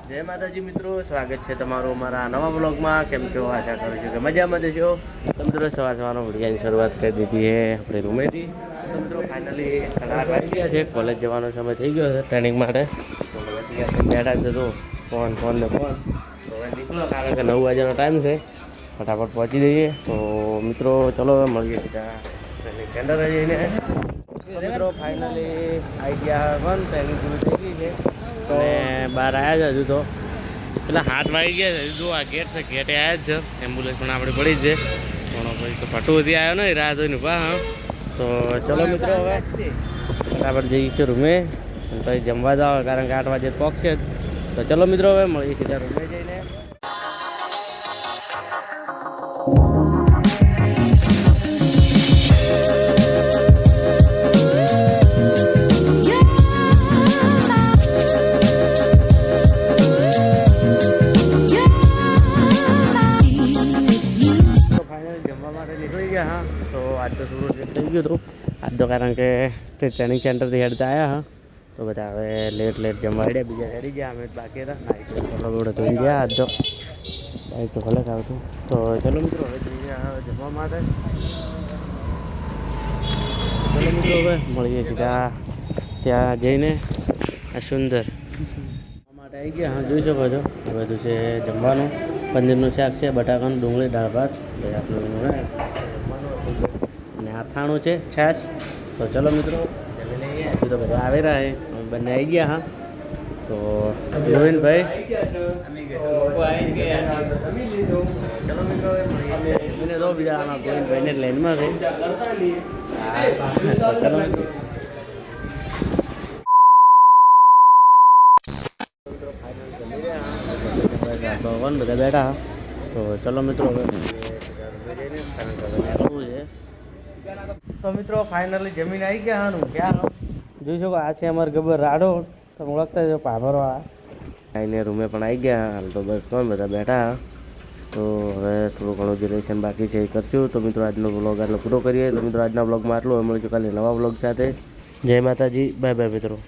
જય માતાજી મિત્રો, સ્વાગત છે તમારું અમારા નવા બ્લોગમાં. કેમ છો? આશા કરું છું કે મજામાં જશો. તો મિત્રો સવારનો વિડીયોની શરૂઆત કરી દીધી છે આપણે રૂમેથી. તો મિત્રો ફાઇનલી 8:30 વાગી ગયા છે. કોલેજ જવાનો સમય થઈ ગયો છે ટ્રેનિંગ માટે. તો બેઠા છે તો ફોન તો હવે નીકળો, કારણ કે 9 વાગ્યાનો ટાઈમ છે. ફટાફટ પહોંચી જઈએ. તો મિત્રો ચલો મળીએ સીધા ટ્રેનિંગ સેન્ટર જઈને. તો મિત્રો ફાઇનલી આવી ગયા પણ ટ્રેનિંગ પૂરી થઈ ગઈ છે અને બહાર આવ્યા છે. હજુ તો પેલા 7 વાગી ગયા છે. હજુ આ ગેટ છે, ગેટે આવ્યા જ છે. એમ્બ્યુલન્સ પણ આપણે પડી જ છે પણ પછી તો ફટુથી આવ્યો ને રાહ જોઈને ઉભા. હા તો ચલો મિત્રો હવે ફટાફટ જઈશું રૂમે અને પછી જમવા જાવ, કારણ કે 8 વાગે પહોંચશે જ. તો ચલો મિત્રો હવે મળીએ સીધા રૂમે જઈને. નીકળી ગયા. હા તો આજ તો થોડું લેટ થઈ ગયું હતું આજ તો, કારણ કે તે ટ્રેનિંગ સેન્ટરથી હેડતા આવ્યા. હા તો બધા હવે લેટ જમવા હેડ્યા, બીજા હેડી ગયા. અમે બાકી હતા નાઈ તો થોડો ધોઈ ગયા. આજ તો બાઈક તો ભલે આવતું. તો ચલો મિત્રો હવે જઈએ જમવા માટે. ચલો મિત્રો હવે મળીએ સીધા ત્યાં જઈને. આ સુંદર માટે આવી ગયા. હા જોઈ શકો છો. બધું છે જમવાનું. પનીરનું શાક છે, બટાકાનું, ડુંગળી, દાળ ભાત, આપણું અને અથાણું છે, છાશ. તો ચલો મિત્રો જમી લઈએ. હજુ તો બધા આવી રહ્યા છે, બંને આવી ગયા. હા તો ગોવિંદભાઈ ચલો મિત્રો મને તો બીજા આમાં ગોવિંદભાઈને લાઈનમાં છે. ચલો ભગવાન બધા બેઠા. તો ચલો મિત્રો હવે તો મિત્રો ફાઇનલી જમીન આવી ગયા. હાનું ક્યાં જોઈ શકો, આ છે અમારે ગબ્બર રાડો. તમે ઓળખતા છો, પાભરવાળા. આવીને રૂમે પણ આવી ગયા. હાલ તો બસ પણ બધા બેઠા. તો હવે થોડું ઘણું ડિરેક્શન બાકી છે એ કરશું. તો મિત્રો આજનો બ્લોગ આટલો પૂરો કરીએ. તો મિત્રો આજના બ્લોગમાં આટલું. મળીશું કાલે નવા બ્લોગ સાથે. જય માતાજી, બાય બાય મિત્રો.